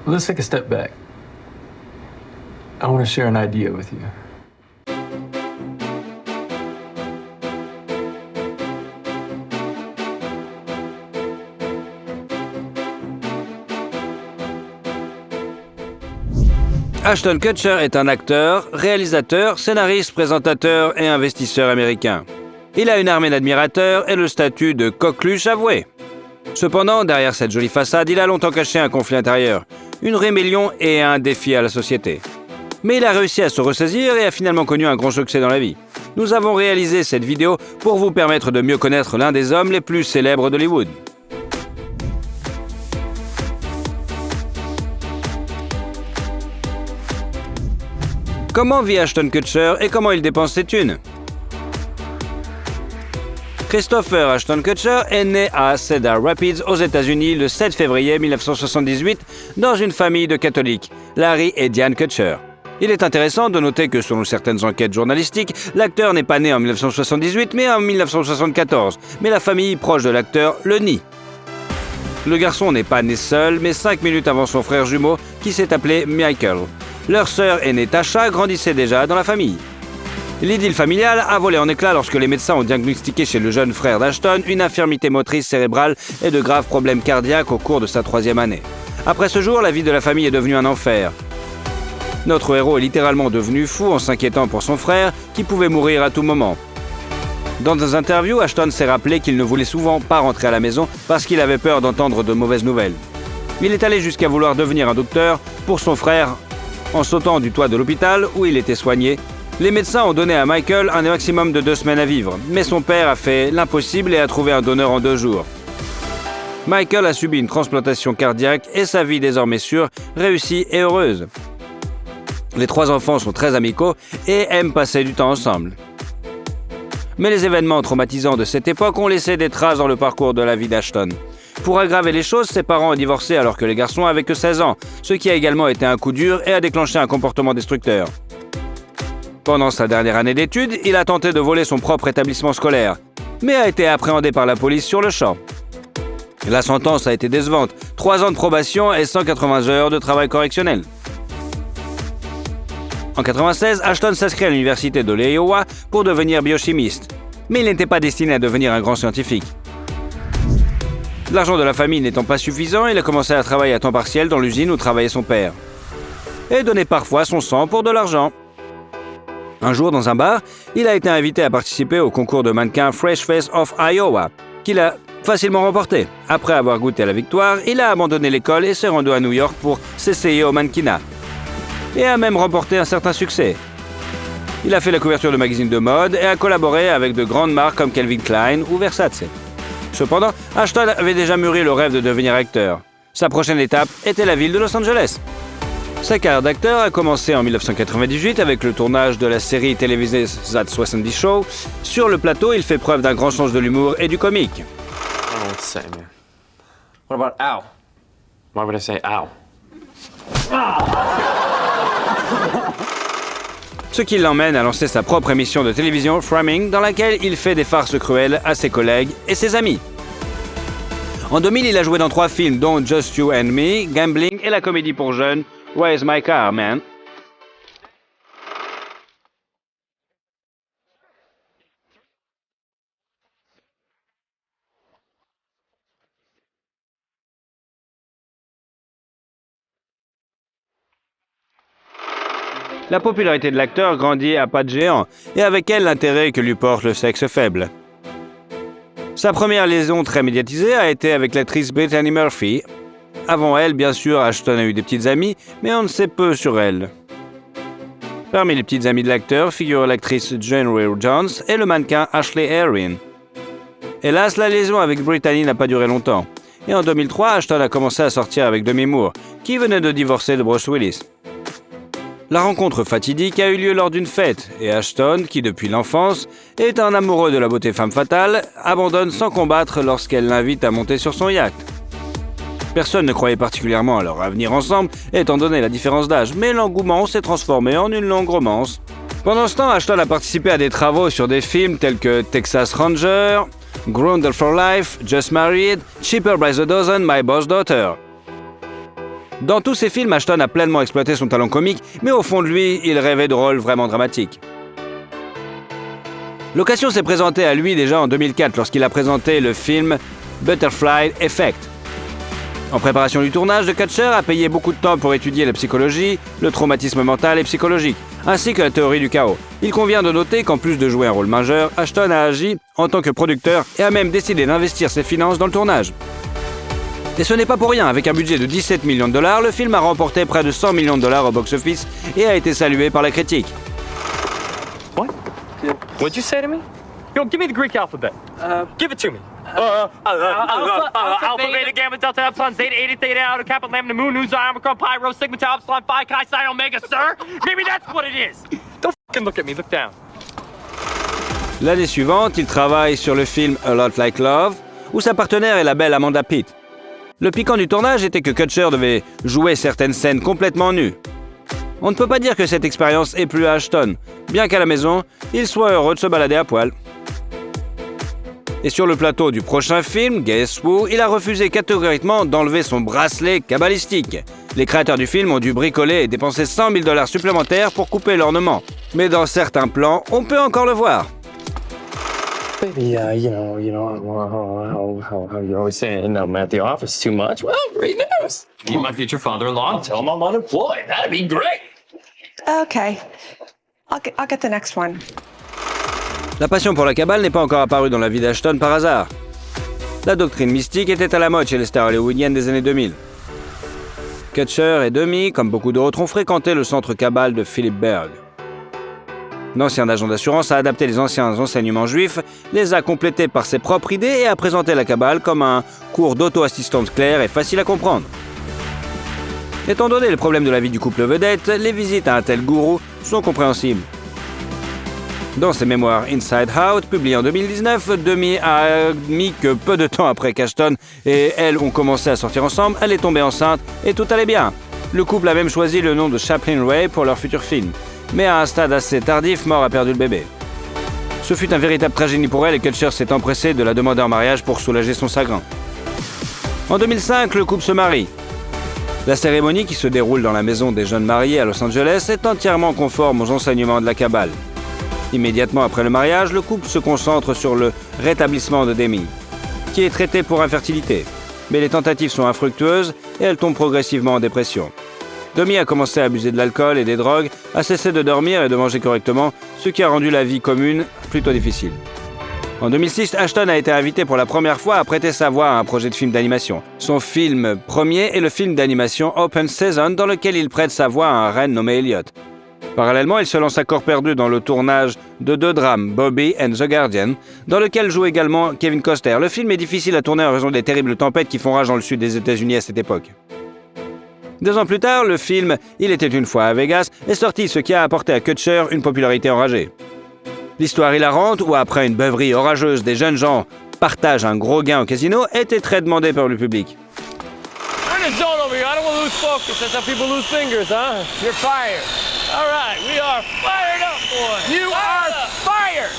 Let's take a step back. I want to share an idea with you. Ashton Kutcher est un acteur, réalisateur, scénariste, présentateur et investisseur américain. Il a une armée d'admirateurs et le statut de coqueluche avoué. Cependant, derrière cette jolie façade, il a longtemps caché un conflit intérieur, une rébellion et un défi à la société. Mais il a réussi à se ressaisir et a finalement connu un grand succès dans la vie. Nous avons réalisé cette vidéo pour vous permettre de mieux connaître l'un des hommes les plus célèbres d'Hollywood. Comment vit Ashton Kutcher et comment il dépense ses thunes? Christopher Ashton Kutcher est né à Cedar Rapids, aux États-Unis, le 7 février 1978, dans une famille de catholiques, Larry et Diane Kutcher. Il est intéressant de noter que, selon certaines enquêtes journalistiques, l'acteur n'est pas né en 1978, mais en 1974, mais la famille proche de l'acteur le nie. Le garçon n'est pas né seul, mais 5 minutes avant son frère jumeau, qui s'est appelé Michael. Leur sœur aînée Tasha grandissait déjà dans la famille. L'idylle familiale a volé en éclats lorsque les médecins ont diagnostiqué chez le jeune frère d'Ashton une infirmité motrice cérébrale et de graves problèmes cardiaques au cours de sa 3e année. Après ce jour, la vie de la famille est devenue un enfer. Notre héros est littéralement devenu fou en s'inquiétant pour son frère, qui pouvait mourir à tout moment. Dans des interviews, Ashton s'est rappelé qu'il ne voulait souvent pas rentrer à la maison parce qu'il avait peur d'entendre de mauvaises nouvelles. Il est allé jusqu'à vouloir devenir un docteur pour son frère en sautant du toit de l'hôpital où il était soigné. Les médecins ont donné à Michael un maximum de 2 semaines à vivre, mais son père a fait l'impossible et a trouvé un donneur en 2 jours. Michael a subi une transplantation cardiaque et sa vie désormais sûre, réussie et heureuse. Les 3 enfants sont très amicaux et aiment passer du temps ensemble. Mais les événements traumatisants de cette époque ont laissé des traces dans le parcours de la vie d'Ashton. Pour aggraver les choses, ses parents ont divorcé alors que les garçons avaient que 16 ans, ce qui a également été un coup dur et a déclenché un comportement destructeur. Pendant sa dernière année d'études, il a tenté de voler son propre établissement scolaire, mais a été appréhendé par la police sur le champ. La sentence a été décevante, 3 ans de probation et 180 heures de travail correctionnel. En 1996, Ashton s'inscrit à l'université de l'Iowa pour devenir biochimiste, mais il n'était pas destiné à devenir un grand scientifique. L'argent de la famille n'étant pas suffisant, il a commencé à travailler à temps partiel dans l'usine où travaillait son père, et donnait parfois son sang pour de l'argent. Un jour, dans un bar, il a été invité à participer au concours de mannequin Fresh Face of Iowa, qu'il a facilement remporté. Après avoir goûté à la victoire, il a abandonné l'école et s'est rendu à New York pour s'essayer au mannequinat, et a même remporté un certain succès. Il a fait la couverture de magazines de mode et a collaboré avec de grandes marques comme Calvin Klein ou Versace. Cependant, Ashton avait déjà mûri le rêve de devenir acteur. Sa prochaine étape était la ville de Los Angeles. Sa carrière d'acteur a commencé en 1998 avec le tournage de la série télévisée That 70 Show. Sur le plateau, il fait preuve d'un grand sens de l'humour et du comique. I don't know what to say, man. What about ow? Why would I say ow? Ce qui l'emmène à lancer sa propre émission de télévision, Framing, dans laquelle il fait des farces cruelles à ses collègues et ses amis. En 2000, il a joué dans 3 films, dont Just You and Me, Gambling et la comédie pour jeunes Where's My Car, Man? La popularité de l'acteur grandit à pas de géant, et avec elle l'intérêt que lui porte le sexe faible. Sa première liaison très médiatisée a été avec l'actrice Brittany Murphy. Avant elle, bien sûr, Ashton a eu des petites amies, mais on ne sait peu sur elle. Parmi les petites amies de l'acteur figurent l'actrice Jane Weir Jones et le mannequin Ashley Erin. Hélas, la liaison avec Brittany n'a pas duré longtemps. Et en 2003, Ashton a commencé à sortir avec Demi Moore, qui venait de divorcer de Bruce Willis. La rencontre fatidique a eu lieu lors d'une fête, et Ashton, qui depuis l'enfance est un amoureux de la beauté femme fatale, abandonne sans combattre lorsqu'elle l'invite à monter sur son yacht. Personne ne croyait particulièrement à leur avenir ensemble, étant donné la différence d'âge, mais l'engouement s'est transformé en une longue romance. Pendant ce temps, Ashton a participé à des travaux sur des films tels que Texas Ranger, Grounded for Life, Just Married, Cheaper by the Dozen, My Boss Daughter. Dans tous ses films, Ashton a pleinement exploité son talent comique, mais au fond de lui, il rêvait de rôles vraiment dramatiques. L'occasion s'est présentée à lui déjà en 2004 lorsqu'il a présenté le film Butterfly Effect. En préparation du tournage, The Kutcher a payé beaucoup de temps pour étudier la psychologie, le traumatisme mental et psychologique, ainsi que la théorie du chaos. Il convient de noter qu'en plus de jouer un rôle majeur, Ashton a agi en tant que producteur et a même décidé d'investir ses finances dans le tournage. Et ce n'est pas pour rien, avec un budget de 17 millions de dollars, le film a remporté près de 100 millions de dollars au box-office et a été salué par la critique. What? What'd you say to me? Yo, give me the Greek alphabet. Give it to me. Alpha, beta, gamma, delta, epsilon, zeta, eta, theta, iota, kappa, lambda, mu, nu, xi, omicron, pi, rho, sigma, tau, epsilon, phi, chi, psi, omega, sir. Maybe that's what it is. Don't fucking look at me. Look down. L'année suivante, il travaille sur le film A Lot Like Love, où sa partenaire est la belle Amanda Pitt. Le piquant du tournage était que Kutcher devait jouer certaines scènes complètement nues. On ne peut pas dire que cette expérience ait plu à Ashton, bien qu'à la maison, il soit heureux de se balader à poil. Et sur le plateau du prochain film, Guess Who, il a refusé catégoriquement d'enlever son bracelet cabalistique. Les créateurs du film ont dû bricoler et dépenser 100 000 $ supplémentaires pour couper l'ornement. Mais dans certains plans, on peut encore le voir. Baby, you know, how you're always saying I'm at the office too much. Well, great news. Meet my future father-in-law. Tell him I'm unemployed. That'd be great. Okay. I'll get the next one. La passion pour la cabale n'est pas encore apparue dans la vie d'Ashton par hasard. La doctrine mystique était à la mode chez les stars hollywoodiennes des années 2000. Kutcher et Demi, comme beaucoup d'autres, ont fréquenté le centre cabale de Philip Berg. L'ancien agent d'assurance a adapté les anciens enseignements juifs, les a complétés par ses propres idées et a présenté la cabale comme un cours d'auto-assistance clair et facile à comprendre. Étant donné le problème de la vie du couple vedette, les visites à un tel gourou sont compréhensibles. Dans ses mémoires Inside Out, publiés en 2019, Demi a admis que peu de temps après qu'Ashton et elle ont commencé à sortir ensemble, elle est tombée enceinte et tout allait bien. Le couple a même choisi le nom de Chaplin Ray pour leur futur film. Mais à un stade assez tardif, Moore a perdu le bébé. Ce fut un véritable tragédie pour elle et Kutcher s'est empressé de la demander en mariage pour soulager son chagrin. En 2005, le couple se marie. La cérémonie, qui se déroule dans la maison des jeunes mariés à Los Angeles, est entièrement conforme aux enseignements de la Kabbale. Immédiatement après le mariage, le couple se concentre sur le rétablissement de Demi, qui est traité pour infertilité. Mais les tentatives sont infructueuses et elle tombe progressivement en dépression. Demi a commencé à abuser de l'alcool et des drogues, a cessé de dormir et de manger correctement, ce qui a rendu la vie commune plutôt difficile. En 2006, Ashton a été invité pour la première fois à prêter sa voix à un projet de film d'animation. Son film premier est le film d'animation Open Season, dans lequel il prête sa voix à un renne nommé Elliot. Parallèlement, il se lance à corps perdu dans le tournage de 2 drames, Bobby and the Guardian, dans lequel joue également Kevin Costner. Le film est difficile à tourner en raison des terribles tempêtes qui font rage dans le sud des États-Unis à cette époque. 2 ans plus tard, le film Il était une fois à Vegas est sorti, ce qui a apporté à Kutcher une popularité enragée. L'histoire hilarante, où après une beuverie orageuse, des jeunes gens partagent un gros gain au casino, était très demandée par le public. We're in the zone over here. I don't want to lose focus. That's how people lose fingers, huh? You're fired. All right, we are fired up, boy. You are fired.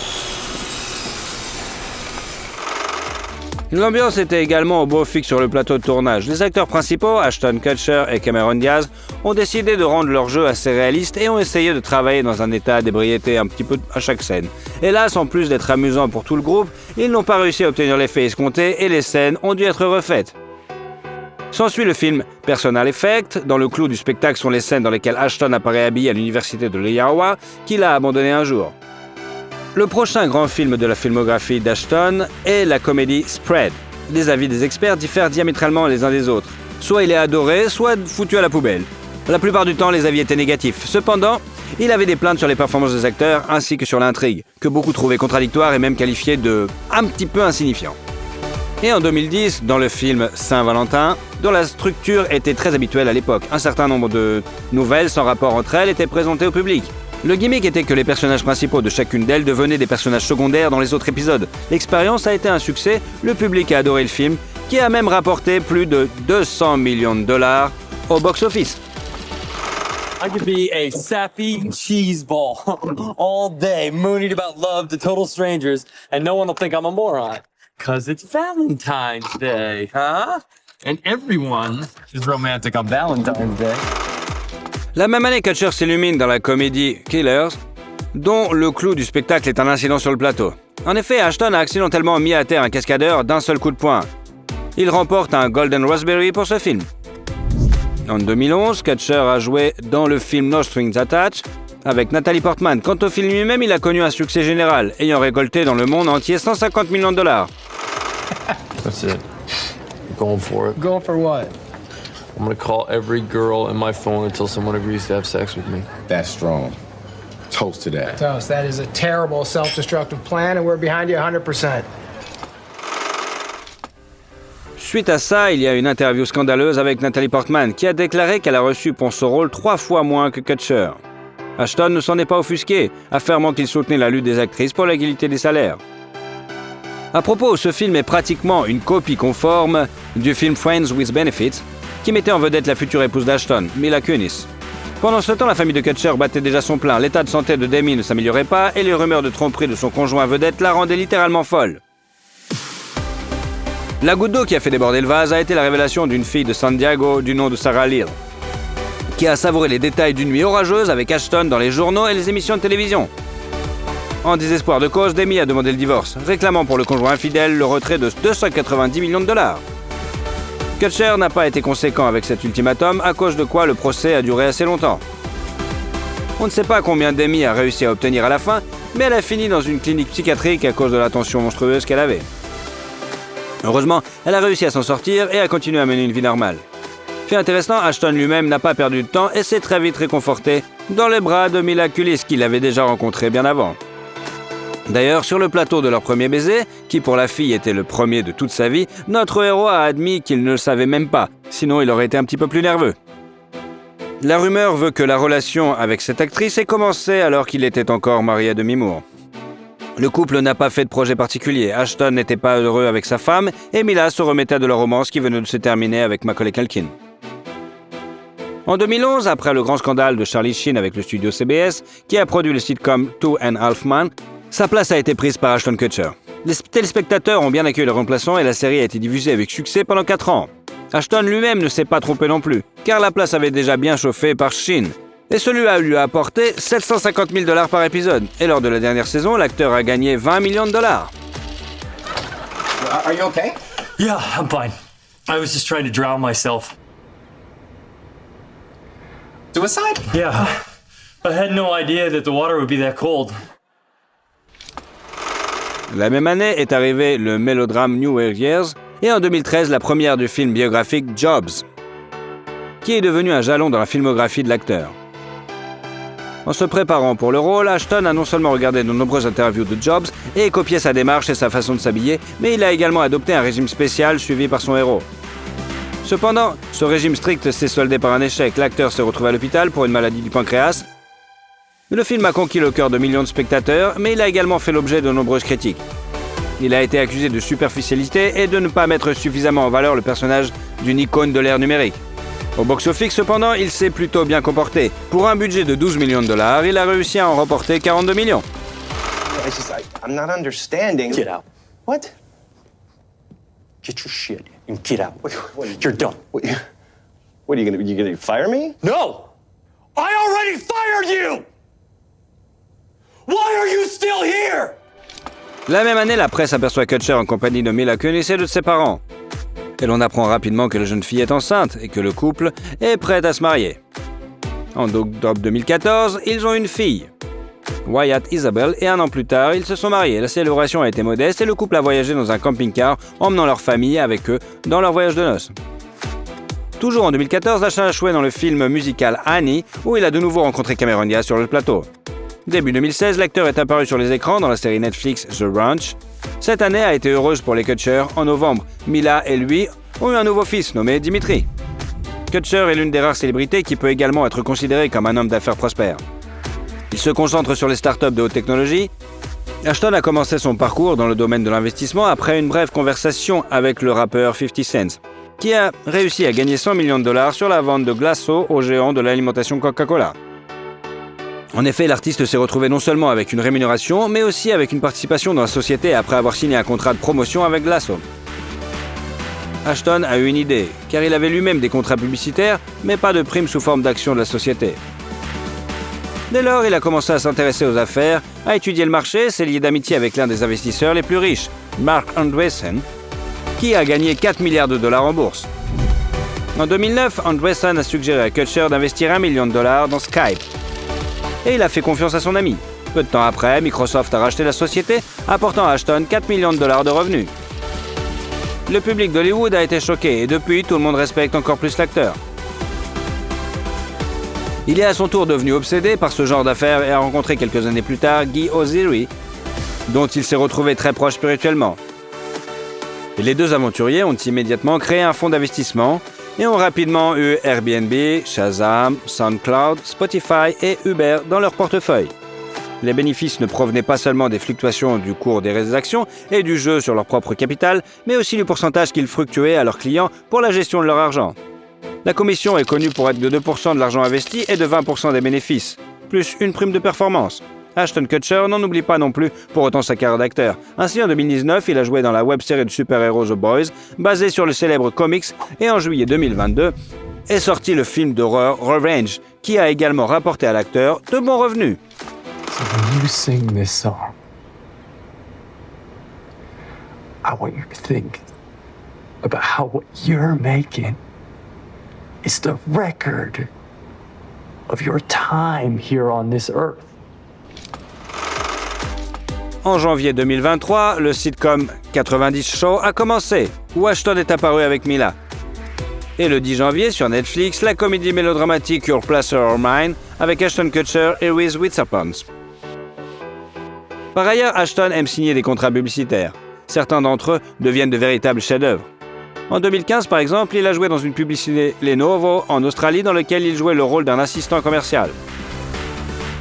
L'ambiance était également au beau fixe sur le plateau de tournage. Les acteurs principaux, Ashton Kutcher et Cameron Diaz, ont décidé de rendre leur jeu assez réaliste et ont essayé de travailler dans un état d'ébriété un petit peu à chaque scène. Hélas, en plus d'être amusants pour tout le groupe, ils n'ont pas réussi à obtenir l'effet escompté et les scènes ont dû être refaites. S'ensuit le film Personal Effect. Dans le clou du spectacle sont les scènes dans lesquelles Ashton apparaît habillé à l'université de l'Iowa, qu'il a abandonné un jour. Le prochain grand film de la filmographie d'Ashton est la comédie Spread. Les avis des experts diffèrent diamétralement les uns des autres. Soit il est adoré, soit foutu à la poubelle. La plupart du temps, les avis étaient négatifs. Cependant, il avait des plaintes sur les performances des acteurs ainsi que sur l'intrigue, que beaucoup trouvaient contradictoires et même qualifiées de un petit peu insignifiant. Et en 2010, dans le film Saint-Valentin, dont la structure était très habituelle à l'époque, un certain nombre de nouvelles sans rapport entre elles étaient présentées au public. Le gimmick était que les personnages principaux de chacune d'elles devenaient des personnages secondaires dans les autres épisodes. L'expérience a été un succès, le public a adoré le film, qui a même rapporté plus de 200 millions de dollars au box-office. I could be a sappy cheese ball all day, mooning about love to total strangers, and no one will think I'm a moron. 'Cause it's Valentine's Day, huh? And everyone is romantic on Valentine's Day. La même année, Kutcher s'illumine dans la comédie Killers, dont le clou du spectacle est un incident sur le plateau. En effet, Ashton a accidentellement mis à terre un cascadeur d'un seul coup de poing. Il remporte un Golden Raspberry pour ce film. En 2011, Kutcher a joué dans le film No Strings Attached avec Natalie Portman. Quant au film lui-même, il a connu un succès général, ayant récolté dans le monde entier 150 millions de dollars. That's it. I'm going for it. Going for what? I'm gonna call every girl in my phone until someone agrees to have sex with me. That's strong. Toast to that. Toast, that is a terrible self-destructive plan, and we're behind you 100%. Suite à ça, il y a une interview scandaleuse avec Natalie Portman qui a déclaré qu'elle a reçu pour ce rôle 3 fois moins que Kutcher. Ashton ne s'en est pas offusqué, affirmant qu'il soutenait la lutte des actrices pour l'égalité des salaires. À propos, ce film est pratiquement une copie conforme du film Friends with Benefits, qui mettait en vedette la future épouse d'Ashton, Mila Kunis. Pendant ce temps, la famille de Kutcher battait déjà son plein, l'état de santé de Demi ne s'améliorait pas et les rumeurs de tromperie de son conjoint vedette la rendaient littéralement folle. La goutte d'eau qui a fait déborder le vase a été la révélation d'une fille de San Diego du nom de Sarah Leal, qui a savouré les détails d'une nuit orageuse avec Ashton dans les journaux et les émissions de télévision. En désespoir de cause, Demi a demandé le divorce, réclamant pour le conjoint infidèle le retrait de 290 millions de dollars. Kutcher n'a pas été conséquent avec cet ultimatum, à cause de quoi le procès a duré assez longtemps. On ne sait pas combien Demi a réussi à obtenir à la fin, mais elle a fini dans une clinique psychiatrique à cause de la tension monstrueuse qu'elle avait. Heureusement, elle a réussi à s'en sortir et a continué à mener une vie normale. Fait intéressant, Ashton lui-même n'a pas perdu de temps et s'est très vite réconforté dans les bras de Mila Kunis qu'il avait déjà rencontrée bien avant. D'ailleurs, sur le plateau de leur premier baiser, qui pour la fille était le premier de toute sa vie, notre héros a admis qu'il ne le savait même pas, sinon il aurait été un petit peu plus nerveux. La rumeur veut que la relation avec cette actrice ait commencé alors qu'il était encore marié à Demi Moore. Le couple n'a pas fait de projet particulier, Ashton n'était pas heureux avec sa femme et Mila se remettait de leur romance qui venait de se terminer avec Macaulay Culkin. En 2011, après le grand scandale de Charlie Sheen avec le studio CBS, qui a produit le sitcom Two and a Half Men, sa place a été prise par Ashton Kutcher. Les téléspectateurs ont bien accueilli le remplaçant et la série a été diffusée avec succès pendant 4 ans. Ashton lui-même ne s'est pas trompé non plus, car la place avait déjà bien chauffé par Sheen. Et celui-là lui a apporté 750 000 $ par épisode. Et lors de la dernière saison, l'acteur a gagné 20 millions de dollars. Are you okay? Yeah, I'm fine. I was just trying to drown myself. Suicide? Yeah. I had no idea that the water would be that cold. La même année est arrivé le mélodrame New Year's et en 2013 la première du film biographique Jobs, qui est devenu un jalon dans la filmographie de l'acteur. En se préparant pour le rôle, Ashton a non seulement regardé de nombreuses interviews de Jobs et copié sa démarche et sa façon de s'habiller, mais il a également adopté un régime spécial suivi par son héros. Cependant, ce régime strict s'est soldé par un échec. L'acteur s'est retrouvé à l'hôpital pour une maladie du pancréas. Le film a conquis le cœur de millions de spectateurs, mais il a également fait l'objet de nombreuses critiques. Il a été accusé de superficialité et de ne pas mettre suffisamment en valeur le personnage d'une icône de l'ère numérique. Au box-office, cependant, il s'est plutôt bien comporté. Pour un budget de 12 millions de dollars, il a réussi à en remporter 42 millions. I'm not understanding. Get out. What? Get your shit and get out. You're done. What are you gonna fire me? No! I already fired you! Why are you still here? La même année, la presse aperçoit Kutcher en compagnie de Mila Kunis et de ses parents. Et l'on apprend rapidement que la jeune fille est enceinte et que le couple est prêt à se marier. En octobre 2014, ils ont une fille, Wyatt Isabel, et un an plus tard, ils se sont mariés. La célébration a été modeste et le couple a voyagé dans un camping-car, emmenant leur famille avec eux dans leur voyage de noces. Toujours en 2014, Ashton a joué dans le film musical Annie, où il a de nouveau rencontré Cameron Diaz sur le plateau. Début 2016, l'acteur est apparu sur les écrans dans la série Netflix The Ranch. Cette année a été heureuse pour les Kutcher. En novembre, Mila et lui ont eu un nouveau fils nommé Dimitri. Kutcher est l'une des rares célébrités qui peut également être considérée comme un homme d'affaires prospère. Il se concentre sur les startups de haute technologie. Ashton a commencé son parcours dans le domaine de l'investissement après une brève conversation avec le rappeur 50 Cent, qui a réussi à gagner 100 millions de dollars sur la vente de Glasso au géant de l'alimentation Coca-Cola. En effet, l'artiste s'est retrouvé non seulement avec une rémunération, mais aussi avec une participation dans la société après avoir signé un contrat de promotion avec Glasso. Ashton a eu une idée, car il avait lui-même des contrats publicitaires, mais pas de primes sous forme d'actions de la société. Dès lors, il a commencé à s'intéresser aux affaires, à étudier le marché, s'est lié d'amitié avec l'un des investisseurs les plus riches, Mark Andreessen, qui a gagné 4 milliards de dollars en bourse. En 2009, Andreessen a suggéré à Kutcher d'investir $1 million dans Skype. Et il a fait confiance à son ami. Peu de temps après, Microsoft a racheté la société, apportant à Ashton $4 millions de revenus. Le public d'Hollywood a été choqué et depuis, tout le monde respecte encore plus l'acteur. Il est à son tour devenu obsédé par ce genre d'affaires et a rencontré quelques années plus tard Guy Ozieri, dont il s'est retrouvé très proche spirituellement. Et les deux aventuriers ont immédiatement créé un fonds d'investissement et ont rapidement eu Airbnb, Shazam, SoundCloud, Spotify et Uber dans leur portefeuille. Les bénéfices ne provenaient pas seulement des fluctuations du cours des actions et du jeu sur leur propre capital, mais aussi du pourcentage qu'ils fructuaient à leurs clients pour la gestion de leur argent. La commission est connue pour être de 2% de l'argent investi et de 20% des bénéfices, plus une prime de performance. Ashton Kutcher n'en oublie pas non plus pour autant sa carrière d'acteur. Ainsi, en 2019, il a joué dans la web-série de super-héros The Boys, basée sur le célèbre comics, et en juillet 2022 est sorti le film d'horreur Revenge, qui a également rapporté à l'acteur de bons revenus. So when you sing this song, I want you to think about how what you're making is the record of your time here on this earth. En janvier 2023, le sitcom 90 Show a commencé, où Ashton est apparu avec Mila. Et le 10 janvier, sur Netflix, la comédie mélodramatique Your Place or Mine, avec Ashton Kutcher et Reese Witherspoon. Par ailleurs, Ashton aime signer des contrats publicitaires. Certains d'entre eux deviennent de véritables chefs-d'œuvre. En 2015, par exemple, il a joué dans une publicité Lenovo en Australie dans laquelle il jouait le rôle d'un assistant commercial.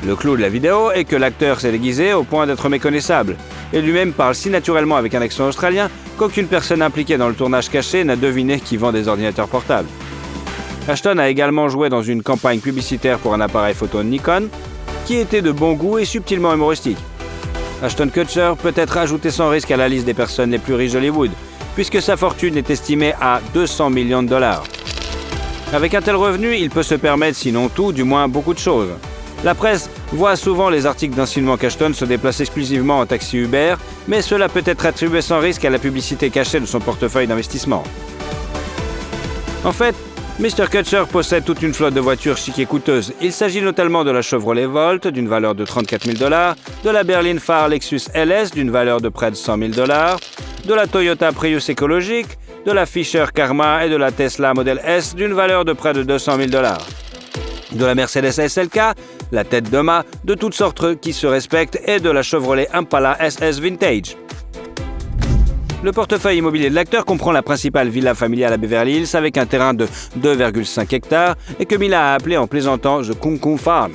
Le clou de la vidéo est que l'acteur s'est déguisé au point d'être méconnaissable, et lui-même parle si naturellement avec un accent australien qu'aucune personne impliquée dans le tournage caché n'a deviné qu'il vend des ordinateurs portables. Ashton a également joué dans une campagne publicitaire pour un appareil photo Nikon, qui était de bon goût et subtilement humoristique. Ashton Kutcher peut être ajouté sans risque à la liste des personnes les plus riches d'Hollywood, puisque sa fortune est estimée à $200 millions. Avec un tel revenu, il peut se permettre, sinon tout, du moins beaucoup de choses. La presse voit souvent les articles d'insinuant qu'Ashton se déplace exclusivement en taxi Uber, mais cela peut être attribué sans risque à la publicité cachée de son portefeuille d'investissement. En fait, Mr. Kutcher possède toute une flotte de voitures chic et coûteuses. Il s'agit notamment de la Chevrolet Volt, d'une valeur de $34 000, de la berline phare Lexus LS, d'une valeur de près de $100 000, de la Toyota Prius écologique, de la Fisher Karma et de la Tesla Model S, d'une valeur de près de $200 000. De la Mercedes SLK, la tête de mât, de toutes sortes qui se respectent, et de la Chevrolet Impala SS Vintage. Le portefeuille immobilier de l'acteur comprend la principale villa familiale à Beverly Hills avec un terrain de 2,5 hectares et que Mila a appelé en plaisantant The Kung Kung Farm.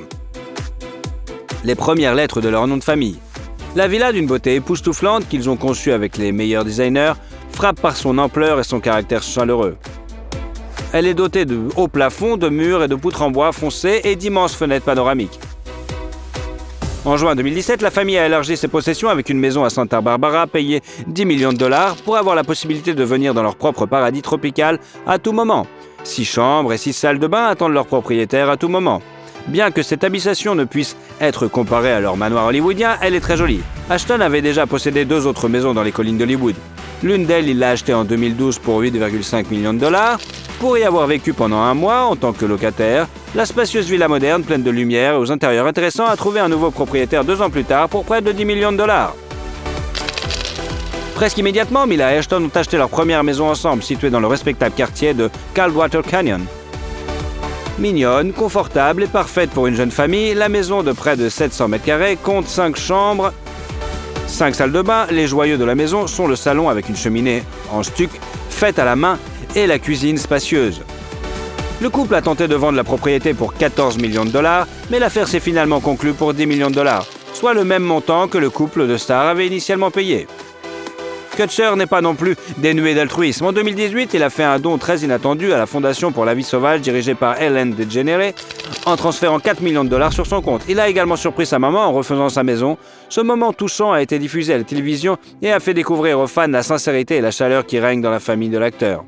Les premières lettres de leur nom de famille. La villa d'une beauté époustouflante qu'ils ont conçue avec les meilleurs designers frappe par son ampleur et son caractère chaleureux. Elle est dotée de hauts plafonds, de murs et de poutres en bois foncé et d'immenses fenêtres panoramiques. En juin 2017, la famille a élargi ses possessions avec une maison à Santa Barbara payée $10 millions pour avoir la possibilité de venir dans leur propre paradis tropical à tout moment. 6 chambres et 6 salles de bain attendent leur propriétaire à tout moment. Bien que cette habitation ne puisse être comparée à leur manoir hollywoodien, elle est très jolie. Ashton avait déjà possédé 2 autres maisons dans les collines d'Hollywood. L'une d'elles, il l'a achetée en 2012 pour $8,5 millions. Pour y avoir vécu pendant 1 mois en tant que locataire, la spacieuse villa moderne pleine de lumière et aux intérieurs intéressants a trouvé un nouveau propriétaire 2 ans plus tard pour près de $10 millions. Presque immédiatement, Mila et Ashton ont acheté leur première maison ensemble, située dans le respectable quartier de Caldwater Canyon. Mignonne, confortable et parfaite pour une jeune famille, la maison de près de 700 m² compte 5 chambres, 5 salles de bain. Les joyaux de la maison sont le salon avec une cheminée en stuc faite à la main et la cuisine spacieuse. Le couple a tenté de vendre la propriété pour $14 millions, mais l'affaire s'est finalement conclue pour $10 millions, soit le même montant que le couple de stars avait initialement payé. Kutcher n'est pas non plus dénué d'altruisme. En 2018, il a fait un don très inattendu à la Fondation pour la vie sauvage dirigée par Ellen DeGeneres en transférant 4 millions de dollars sur son compte. Il a également surpris sa maman en refaisant sa maison. Ce moment touchant a été diffusé à la télévision et a fait découvrir aux fans la sincérité et la chaleur qui règnent dans la famille de l'acteur.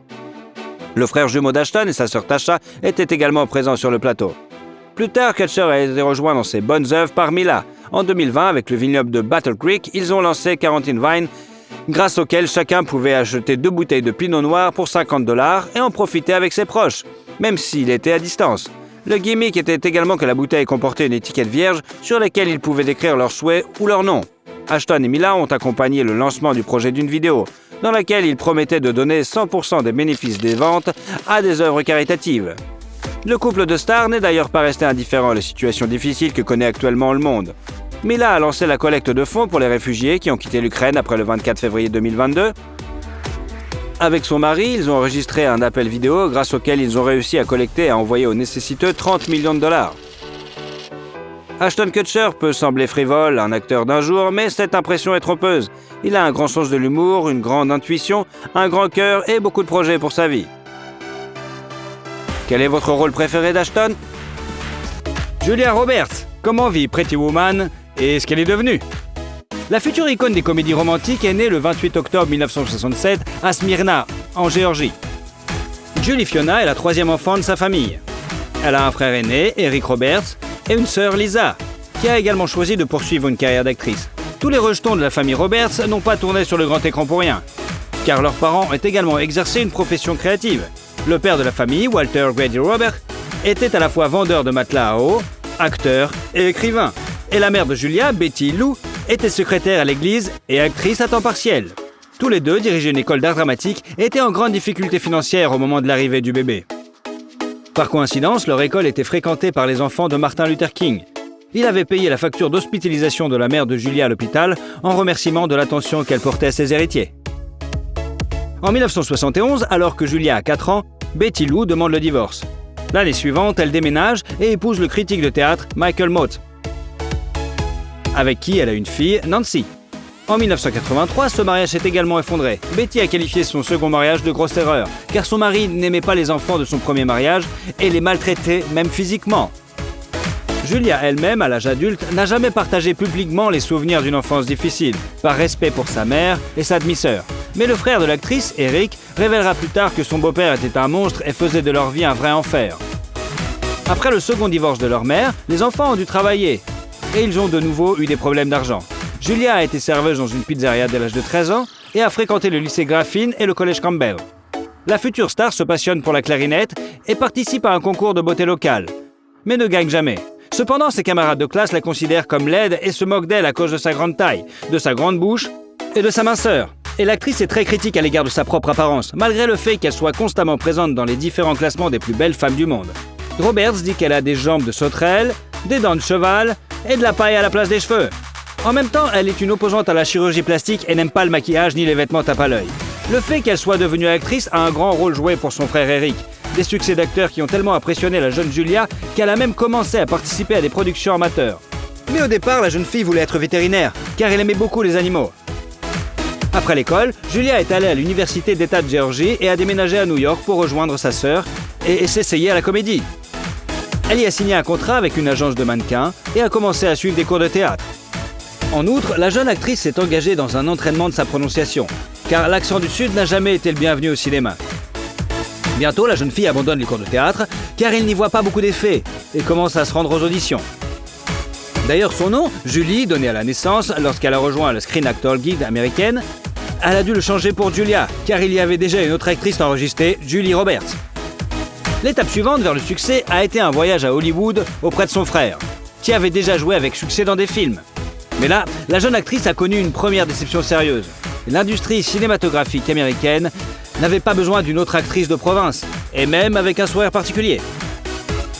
Le frère jumeau d'Ashton et sa sœur Tasha étaient également présents sur le plateau. Plus tard, Kutcher a été rejoint dans ses bonnes œuvres par Mila. En 2020, avec le vignoble de Battle Creek, ils ont lancé Quarantine Vine, grâce auquel chacun pouvait acheter 2 bouteilles de pinot noir pour 50 $ et en profiter avec ses proches, même s'il était à distance. Le gimmick était également que la bouteille comportait une étiquette vierge sur laquelle ils pouvaient décrire leurs souhaits ou leur nom. Ashton et Mila ont accompagné le lancement du projet d'une vidéo, dans laquelle ils promettaient de donner 100% des bénéfices des ventes à des œuvres caritatives. Le couple de stars n'est d'ailleurs pas resté indifférent à la situation difficile que connaît actuellement le monde. Mila a lancé la collecte de fonds pour les réfugiés qui ont quitté l'Ukraine après le 24 février 2022. Avec son mari, ils ont enregistré un appel vidéo grâce auquel ils ont réussi à collecter et à envoyer aux nécessiteux 30 millions de dollars. Ashton Kutcher peut sembler frivole, un acteur d'un jour, mais cette impression est trompeuse. Il a un grand sens de l'humour, une grande intuition, un grand cœur et beaucoup de projets pour sa vie. Quel est votre rôle préféré d'Ashton? Julia Roberts. Comment vit Pretty Woman et ce qu'elle est devenue? La future icône des comédies romantiques est née le 28 octobre 1967 à Smyrna, en Géorgie. Julie Fiona est la 3e enfant de sa famille. Elle a un frère aîné, Eric Roberts, et une sœur, Lisa, qui a également choisi de poursuivre une carrière d'actrice. Tous les rejetons de la famille Roberts n'ont pas tourné sur le grand écran pour rien, car leurs parents ont également exercé une profession créative. Le père de la famille, Walter Grady Robert, était à la fois vendeur de matelas à eau, acteur et écrivain. Et la mère de Julia, Betty Lou, était secrétaire à l'église et actrice à temps partiel. Tous les deux dirigeaient une école d'art dramatique et étaient en grande difficulté financière au moment de l'arrivée du bébé. Par coïncidence, leur école était fréquentée par les enfants de Martin Luther King. Il avait payé la facture d'hospitalisation de la mère de Julia à l'hôpital en remerciement de l'attention qu'elle portait à ses héritiers. En 1971, alors que Julia a 4 ans, Betty Lou demande le divorce. L'année suivante, elle déménage et épouse le critique de théâtre Michael Motte, avec qui elle a une fille, Nancy. En 1983, ce mariage s'est également effondré. Betty a qualifié son second mariage de grosse erreur, car son mari n'aimait pas les enfants de son premier mariage et les maltraitait, même physiquement. Julia elle-même, à l'âge adulte, n'a jamais partagé publiquement les souvenirs d'une enfance difficile, par respect pour sa mère et sa demi-sœur. Mais le frère de l'actrice, Eric, révélera plus tard que son beau-père était un monstre et faisait de leur vie un vrai enfer. Après le second divorce de leur mère, les enfants ont dû travailler, et ils ont de nouveau eu des problèmes d'argent. Julia a été serveuse dans une pizzeria dès l'âge de 13 ans et a fréquenté le lycée Graffin et le collège Campbell. La future star se passionne pour la clarinette et participe à un concours de beauté locale, mais ne gagne jamais. Cependant, ses camarades de classe la considèrent comme laide et se moquent d'elle à cause de sa grande taille, de sa grande bouche et de sa minceur. Et l'actrice est très critique à l'égard de sa propre apparence, malgré le fait qu'elle soit constamment présente dans les différents classements des plus belles femmes du monde. Roberts dit qu'elle a des jambes de sauterelle, des dents de cheval et de la paille à la place des cheveux. En même temps, elle est une opposante à la chirurgie plastique et n'aime pas le maquillage ni les vêtements tape à l'œil. Le fait qu'elle soit devenue actrice a un grand rôle joué pour son frère Eric. Des succès d'acteurs qui ont tellement impressionné la jeune Julia qu'elle a même commencé à participer à des productions amateurs. Mais au départ, la jeune fille voulait être vétérinaire, car elle aimait beaucoup les animaux. Après l'école, Julia est allée à l'université d'État de Géorgie et a déménagé à New York pour rejoindre sa sœur et s'essayer à la comédie. Elle y a signé un contrat avec une agence de mannequins et a commencé à suivre des cours de théâtre. En outre, la jeune actrice s'est engagée dans un entraînement de sa prononciation, car l'accent du Sud n'a jamais été le bienvenu au cinéma. Bientôt, la jeune fille abandonne les cours de théâtre, car elle n'y voit pas beaucoup d'effets, et commence à se rendre aux auditions. D'ailleurs, son nom, Julie, donné à la naissance lorsqu'elle a rejoint le Screen Actor Guild américaine, elle a dû le changer pour Julia, car il y avait déjà une autre actrice enregistrée, Julie Roberts. L'étape suivante vers le succès a été un voyage à Hollywood auprès de son frère, qui avait déjà joué avec succès dans des films. Mais là, la jeune actrice a connu une première déception sérieuse. L'industrie cinématographique américaine n'avait pas besoin d'une autre actrice de province, et même avec un sourire particulier.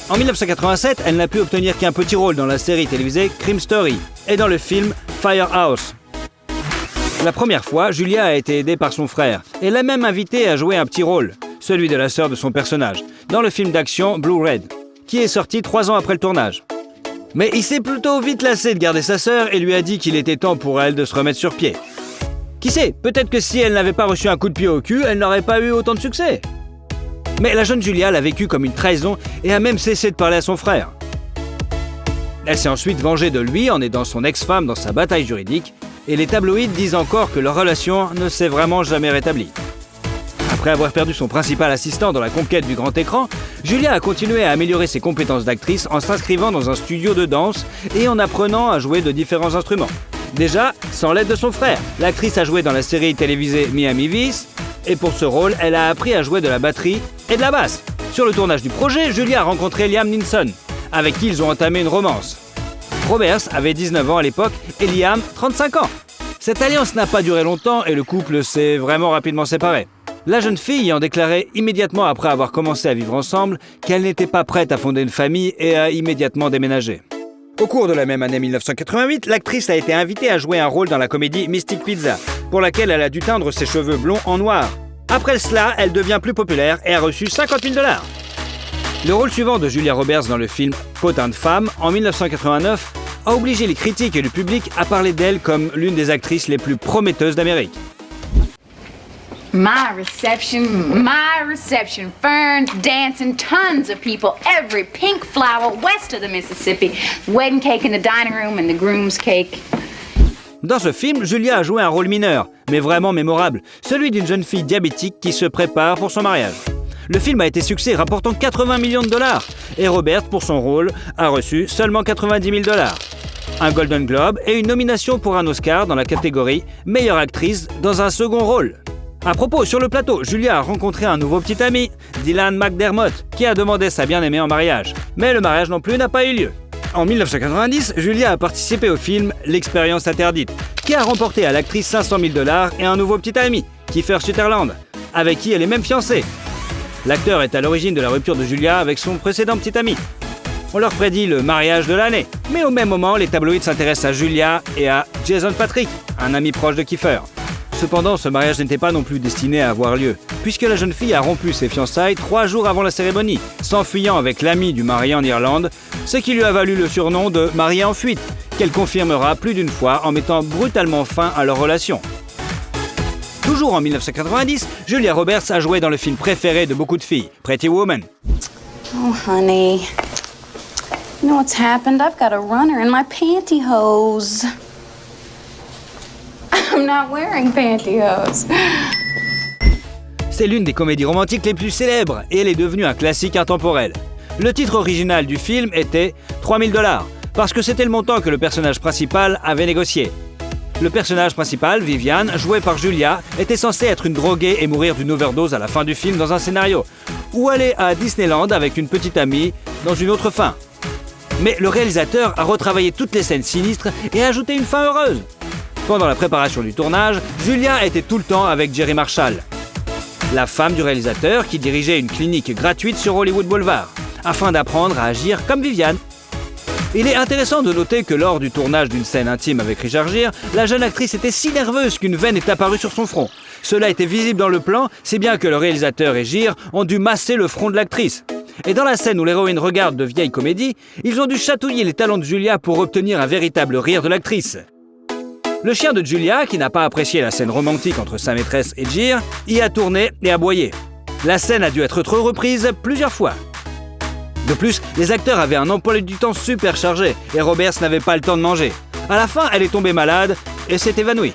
En 1987, elle n'a pu obtenir qu'un petit rôle dans la série télévisée Crime Story et dans le film Firehouse. La première fois, Julia a été aidée par son frère et l'a même invitée à jouer un petit rôle, celui de la sœur de son personnage, dans le film d'action Blue Red, qui est sorti 3 ans après le tournage. Mais il s'est plutôt vite lassé de garder sa sœur et lui a dit qu'il était temps pour elle de se remettre sur pied. Qui sait, peut-être que si elle n'avait pas reçu un coup de pied au cul, elle n'aurait pas eu autant de succès. Mais la jeune Julia l'a vécu comme une trahison et a même cessé de parler à son frère. Elle s'est ensuite vengée de lui en aidant son ex-femme dans sa bataille juridique, et les tabloïds disent encore que leur relation ne s'est vraiment jamais rétablie. Après avoir perdu son principal assistant dans la conquête du grand écran, Julia a continué à améliorer ses compétences d'actrice en s'inscrivant dans un studio de danse et en apprenant à jouer de différents instruments. Déjà, sans l'aide de son frère, l'actrice a joué dans la série télévisée Miami Vice, et pour ce rôle, elle a appris à jouer de la batterie et de la basse. Sur le tournage du projet, Julia a rencontré Liam Neeson, avec qui ils ont entamé une romance. Roberts avait 19 ans à l'époque et Liam 35 ans. Cette alliance n'a pas duré longtemps et le couple s'est vraiment rapidement séparé. La jeune fille ayant déclaré immédiatement après avoir commencé à vivre ensemble qu'elle n'était pas prête à fonder une famille et a immédiatement déménagé. Au cours de la même année 1988, l'actrice a été invitée à jouer un rôle dans la comédie Mystic Pizza, pour laquelle elle a dû teindre ses cheveux blonds en noir. Après cela, elle devient plus populaire et a reçu 50 000 $. Le rôle suivant de Julia Roberts dans le film Potin de femme, en 1989, a obligé les critiques et le public à parler d'elle comme l'une des actrices les plus prometteuses d'Amérique. My reception, ferns, dancing, tons of people, every pink flower west of the Mississippi, wedding cake in the dining room and the groom's cake. Dans ce film, Julia a joué un rôle mineur, mais vraiment mémorable, celui d'une jeune fille diabétique qui se prépare pour son mariage. Le film a été succès, rapportant 80 millions de $, et Robert, pour son rôle, a reçu seulement 90 000 $. Un Golden Globe et une nomination pour un Oscar dans la catégorie meilleure actrice dans un second rôle. À propos, sur le plateau, Julia a rencontré un nouveau petit ami, Dylan McDermott, qui a demandé sa bien-aimée en mariage. Mais le mariage non plus n'a pas eu lieu. En 1990, Julia a participé au film L'expérience interdite, qui a remporté à l'actrice 500 000 $ et un nouveau petit ami, Kiefer Sutherland, avec qui elle est même fiancée. L'acteur est à l'origine de la rupture de Julia avec son précédent petit ami. On leur prédit le mariage de l'année. Mais au même moment, les tabloïds s'intéressent à Julia et à Jason Patric, un ami proche de Kiefer. Cependant, ce mariage n'était pas non plus destiné à avoir lieu, puisque la jeune fille a rompu ses fiançailles 3 jours avant la cérémonie, s'enfuyant avec l'ami du marié en Irlande, ce qui lui a valu le surnom de « mariée en fuite », qu'elle confirmera plus d'une fois en mettant brutalement fin à leur relation. Toujours en 1990, Julia Roberts a joué dans le film préféré de beaucoup de filles, Pretty Woman. Oh, honey. You know what's happened? I've got a runner in my pantyhose. I'm not wearing pantyhose. C'est l'une des comédies romantiques les plus célèbres et elle est devenue un classique intemporel. Le titre original du film était 3 000 $, parce que c'était le montant que le personnage principal avait négocié. Le personnage principal, Vivian, joué par Julia, était censé être une droguée et mourir d'une overdose à la fin du film dans un scénario, ou aller à Disneyland avec une petite amie dans une autre fin. Mais le réalisateur a retravaillé toutes les scènes sinistres et a ajouté une fin heureuse. Pendant la préparation du tournage, Julia était tout le temps avec Jerry Marshall, la femme du réalisateur qui dirigeait une clinique gratuite sur Hollywood Boulevard, afin d'apprendre à agir comme Vivian. Il est intéressant de noter que lors du tournage d'une scène intime avec Richard Gere, la jeune actrice était si nerveuse qu'une veine est apparue sur son front. Cela était visible dans le plan, si bien que le réalisateur et Gere ont dû masser le front de l'actrice. Et dans la scène où l'héroïne regarde de vieilles comédies, ils ont dû chatouiller les talons de Julia pour obtenir un véritable rire de l'actrice. Le chien de Julia, qui n'a pas apprécié la scène romantique entre sa maîtresse et Gere, y a tourné et aboyé. La scène a dû être reprise plusieurs fois. De plus, les acteurs avaient un emploi du temps super chargé et Roberts n'avait pas le temps de manger. À la fin, elle est tombée malade et s'est évanouie.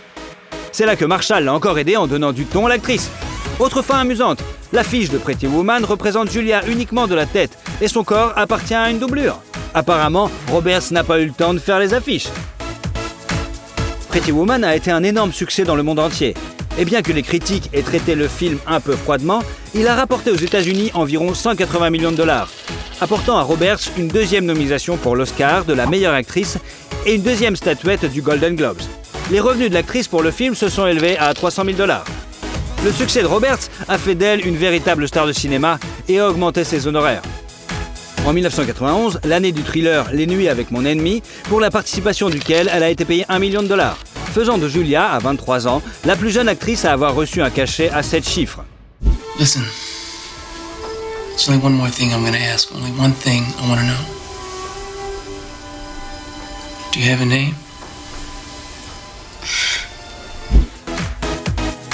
C'est là que Marshall l'a encore aidée en donnant du ton à l'actrice. Autre fin amusante, l'affiche de Pretty Woman représente Julia uniquement de la tête et son corps appartient à une doublure. Apparemment, Roberts n'a pas eu le temps de faire les affiches. Pretty Woman a été un énorme succès dans le monde entier. Et bien que les critiques aient traité le film un peu froidement, il a rapporté aux États-Unis environ 180 millions de $, apportant à Roberts une deuxième nomination pour l'Oscar de la meilleure actrice et une deuxième statuette du Golden Globes. Les revenus de l'actrice pour le film se sont élevés à 300 000 $. Le succès de Roberts a fait d'elle une véritable star de cinéma et a augmenté ses honoraires. En 1991, l'année du thriller Les Nuits avec mon ennemi, pour la participation duquel elle a été payée $1 million, faisant de Julia, à 23 ans, la plus jeune actrice à avoir reçu un cachet à 7 chiffres. Listen, there's only one more thing I'm gonna ask. Only one thing I want to know. Do you have a name?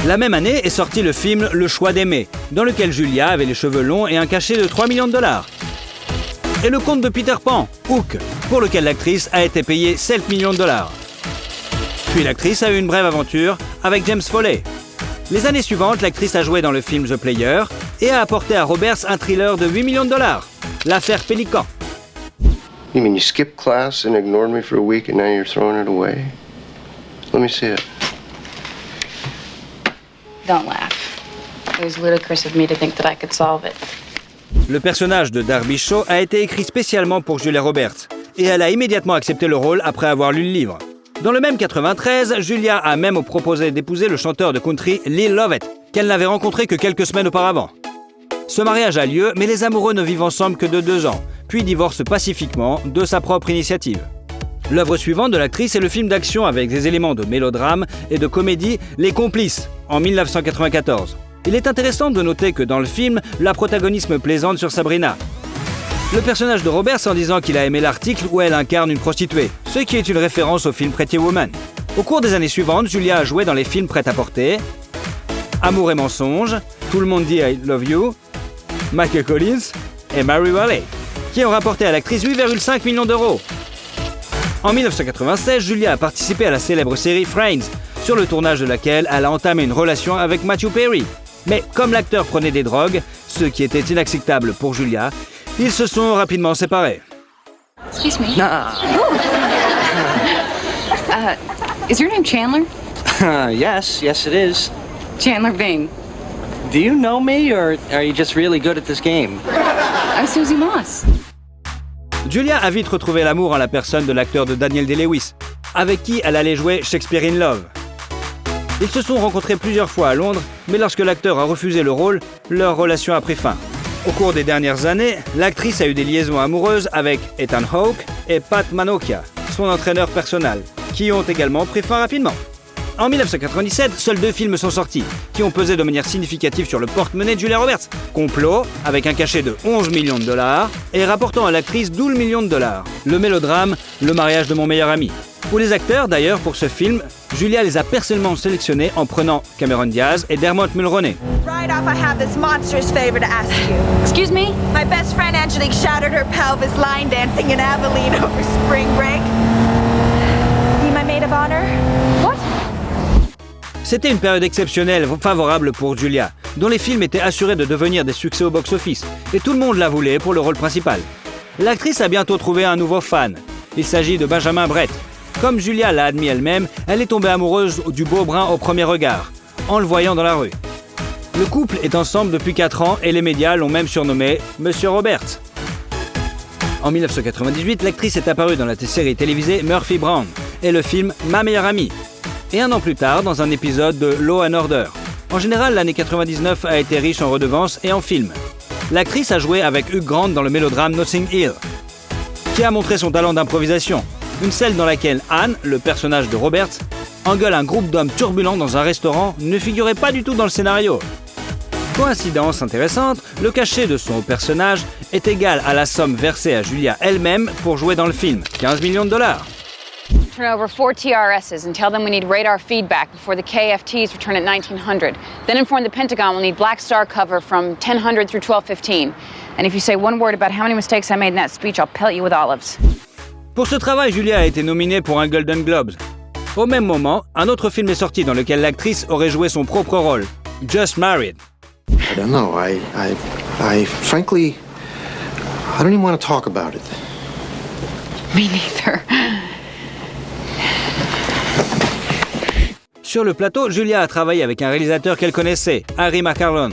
La même année est sorti le film Le choix d'aimer, dans lequel Julia avait les cheveux longs et un cachet de 3 millions de dollars. Et le conte de Peter Pan, Hook, pour lequel l'actrice a été payée 7 millions de dollars. Puis l'actrice a eu une brève aventure avec James Foley. Les années suivantes, l'actrice a joué dans le film The Player et a apporté à Roberts un thriller de 8 millions de dollars, L'affaire Pélican. You mean you skipped class and ignored me for a week and now you're throwing it away? Let me see it. Don't laugh. It was ludicrous of me to think that I could solve it. Le personnage de Darby Shaw a été écrit spécialement pour Julia Roberts et elle a immédiatement accepté le rôle après avoir lu le livre. Dans le même 93, Julia a même proposé d'épouser le chanteur de country Lil Lovett, qu'elle n'avait rencontré que quelques semaines auparavant. Ce mariage a lieu, mais les amoureux ne vivent ensemble que de 2 ans, puis divorcent pacifiquement de sa propre initiative. L'œuvre suivante de l'actrice est le film d'action avec des éléments de mélodrame et de comédie Les Complices, en 1994. Il est intéressant de noter que dans le film, la protagoniste plaisante sur Sabrina. Le personnage de Roberts en disant qu'il a aimé l'article où elle incarne une prostituée, ce qui est une référence au film Pretty Woman. Au cours des années suivantes, Julia a joué dans les films Prêt-à-porter, Amour et mensonge, Tout le monde dit I love you, Michael Collins et Mary Valley, qui ont rapporté à l'actrice 8,5 millions d'euros. En 1996, Julia a participé à la célèbre série Friends, sur le tournage de laquelle elle a entamé une relation avec Matthew Perry. Mais comme l'acteur prenait des drogues, ce qui était inacceptable pour Julia, ils se sont rapidement séparés. Excuse me. Is your name Chandler? Yes, it is. Chandler Bing. Do you know me, or are you just really good at this game? I'm Susie Moss. Julia a vite retrouvé l'amour en la personne de l'acteur de Daniel Day-Lewis, avec qui elle allait jouer Shakespeare in Love. Ils se sont rencontrés plusieurs fois à Londres, mais lorsque l'acteur a refusé le rôle, leur relation a pris fin. Au cours des dernières années, l'actrice a eu des liaisons amoureuses avec Ethan Hawke et Pat Manokia, son entraîneur personnel, qui ont également pris fin rapidement. En 1997, seuls 2 films sont sortis, qui ont pesé de manière significative sur le porte-monnaie de Julia Roberts. Complot, avec un cachet de 11 millions de dollars, et rapportant à l'actrice 12 millions de dollars. Le mélodrame, Le mariage de mon meilleur ami. Pour les acteurs, d'ailleurs, pour ce film, Julia les a personnellement sélectionnés en prenant Cameron Diaz et Dermot Mulroney. Right off, I have this monstrous favor to ask you. Excuse me? My best friend Angelique shattered her pelvis line dancing in Abilene over spring break. Be my maid of honor? What? C'était une période exceptionnelle favorable pour Julia, dont les films étaient assurés de devenir des succès au box-office, et tout le monde la voulait pour le rôle principal. L'actrice a bientôt trouvé un nouveau fan. Il s'agit de Benjamin Brett. Comme Julia l'a admis elle-même, elle est tombée amoureuse du beau brun au premier regard, en le voyant dans la rue. Le couple est ensemble depuis 4 ans et les médias l'ont même surnommé Monsieur Roberts. En 1998, l'actrice est apparue dans la série télévisée Murphy Brown et le film Ma meilleure amie. Et 1 an plus tard, dans un épisode de Law & Order. En général, l'année 99 a été riche en redevances et en films. L'actrice a joué avec Hugh Grant dans le mélodrame Notting Hill, qui a montré son talent d'improvisation. Une scène dans laquelle Anne, le personnage de Roberts, engueule un groupe d'hommes turbulents dans un restaurant ne figurait pas du tout dans le scénario. Coïncidence intéressante, le cachet de son personnage est égal à la somme versée à Julia elle-même pour jouer dans le film, 15 millions de dollars. Turn over 4 TRSs and tell them we need radar feedback before the KFTs return at 1900. Then inform the Pentagon we'll need Black Star cover from 1000 through 1215. And if you say one word about how many mistakes I made in that speech, I'll pellet you with olives. Pour ce travail, Julia a été nominée pour un Golden Globes. Au même moment, un autre film est sorti dans lequel l'actrice aurait joué son propre rôle, Just Married. I don't know. I frankly, I don't even want to talk about it. Me neither. Sur le plateau, Julia a travaillé avec un réalisateur qu'elle connaissait, Harry McCarlon.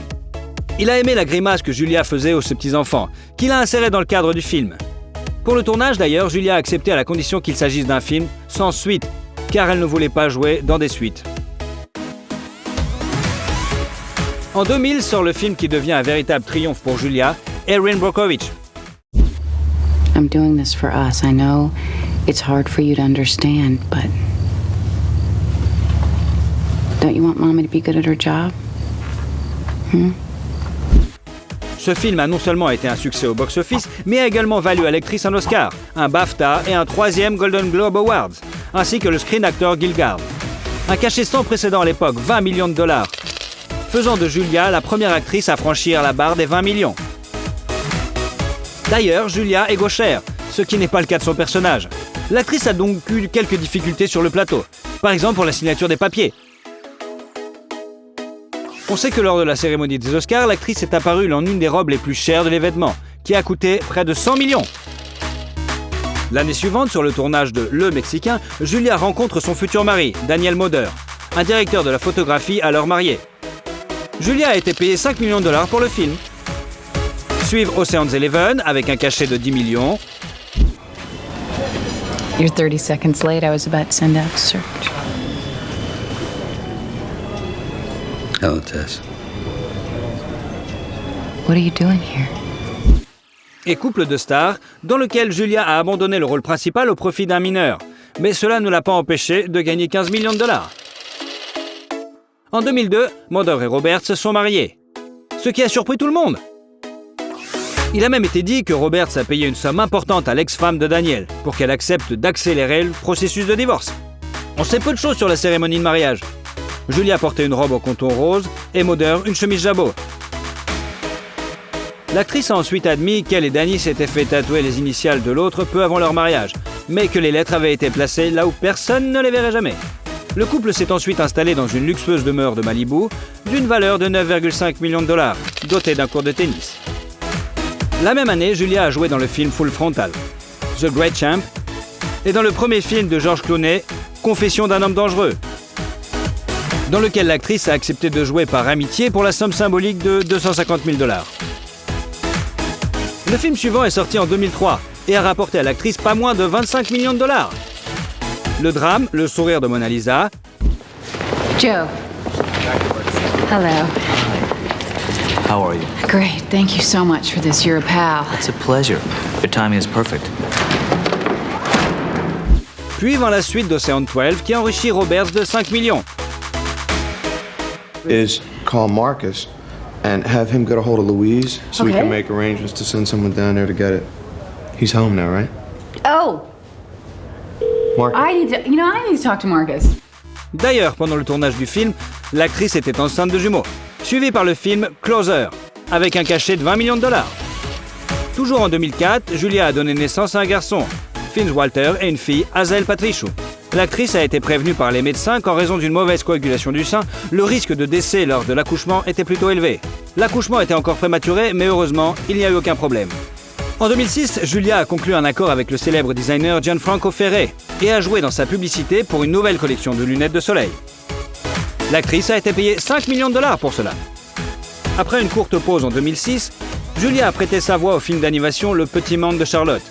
Il a aimé la grimace que Julia faisait aux ses petits-enfants, qu'il a inséré dans le cadre du film. Pour le tournage d'ailleurs, Julia a accepté à la condition qu'il s'agisse d'un film sans suite, car elle ne voulait pas jouer dans des suites. En 2000 sort le film qui devient un véritable triomphe pour Julia, Erin Brockovich. I'm doing this for us. I know it's hard for you to understand, but don't you want Mommy to be good at her job? Ce film a non seulement été un succès au box-office, mais a également valu à l'actrice un Oscar, un BAFTA et un 3e Golden Globe Awards, ainsi que le Screen Actor Guild. Un cachet sans précédent à l'époque, 20 millions de dollars, faisant de Julia la première actrice à franchir la barre des 20 millions. D'ailleurs, Julia est gauchère, ce qui n'est pas le cas de son personnage. L'actrice a donc eu quelques difficultés sur le plateau, par exemple pour la signature des papiers. On sait que lors de la cérémonie des Oscars, l'actrice est apparue en une des robes les plus chères de l'événement, qui a coûté près de 100 millions. L'année suivante, sur le tournage de Le Mexicain, Julia rencontre son futur mari, Daniel Moder, un directeur de la photographie alors marié. Julia a été payée 5 millions de dollars pour le film. Suivent Ocean's 11 avec un cachet de 10 millions. You're 30 seconds late. I was about to send out a search. Hello, Tess. What are you doing here? Et Couple de stars, dans lequel Julia a abandonné le rôle principal au profit d'un mineur. Mais cela ne l'a pas empêché de gagner 15 millions de dollars. En 2002, Moder et Roberts se sont mariés. Ce qui a surpris tout le monde. Il a même été dit que Roberts a payé une somme importante à l'ex-femme de Daniel pour qu'elle accepte d'accélérer le processus de divorce. On sait peu de choses sur la cérémonie de mariage. Julia portait une robe au contour rose et Moder une chemise jabot. L'actrice a ensuite admis qu'elle et Danny s'étaient fait tatouer les initiales de l'autre peu avant leur mariage, mais que les lettres avaient été placées là où personne ne les verrait jamais. Le couple s'est ensuite installé dans une luxueuse demeure de Malibu d'une valeur de 9,5 millions de dollars, dotée d'un court de tennis. La même année, Julia a joué dans le film Full Frontal, The Great Champ, et dans le premier film de George Clooney, Confession d'un homme dangereux, dans lequel l'actrice a accepté de jouer par amitié pour la somme symbolique de 250 000 dollars. Le film suivant est sorti en 2003 et a rapporté à l'actrice pas moins de 25 millions de dollars. Le drame, Le sourire de Mona Lisa. Joe. Hello. How are you? Great. Thank you so much for this. You're a pal. It's a pleasure. Your timing is perfect. Puis vint la suite d'Ocean 12 qui enrichit Roberts de 5 millions. Is call Marcus and have him get a hold of Louise so we Okay. can make arrangements to send someone down there to get it. He's home now, right? Oh, Marcus. I need to talk to Marcus. D'ailleurs, pendant le tournage du film, l'actrice était enceinte de jumeaux, suivi par le film Closer, avec un cachet de 20 millions de dollars. Toujours en 2004, Julia a donné naissance à un garçon, Finn Walter, et une fille, Hazel Patrichou. L'actrice a été prévenue par les médecins qu'en raison d'une mauvaise coagulation du sein, le risque de décès lors de l'accouchement était plutôt élevé. L'accouchement était encore prématuré, mais heureusement, il n'y a eu aucun problème. En 2006, Julia a conclu un accord avec le célèbre designer Gianfranco Ferré et a joué dans sa publicité pour une nouvelle collection de lunettes de soleil. L'actrice a été payée 5 millions de dollars pour cela. Après une courte pause en 2006, Julia a prêté sa voix au film d'animation Le Petit Monde de Charlotte.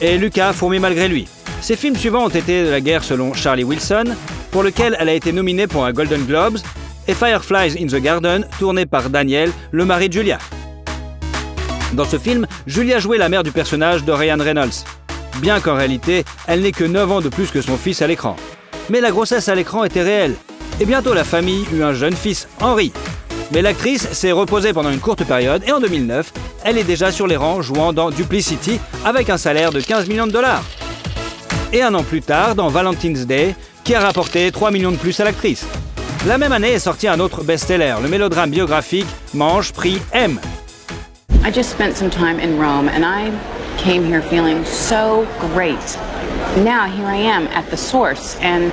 Et Lucas a fourmi malgré lui. Ses films suivants ont été De la guerre selon Charlie Wilson, pour lequel elle a été nominée pour un Golden Globes, et Fireflies in the Garden, tourné par Daniel, le mari de Julia. Dans ce film, Julia jouait la mère du personnage de Ryan Reynolds, bien qu'en réalité, elle n'ait que 9 ans de plus que son fils à l'écran. Mais la grossesse à l'écran était réelle, et bientôt la famille eut un jeune fils, Henry. Mais l'actrice s'est reposée pendant une courte période, et en 2009, elle est déjà sur les rangs jouant dans Duplicity avec un salaire de 15 millions de dollars. Et un an plus tard, dans Valentine's Day, qui a rapporté 3 millions de plus à l'actrice. La même année est sorti un autre best-seller, le mélodrame biographique Mange, Prie, Aime. I just spent some time in Rome and I came here feeling so great. Now here I am at the source and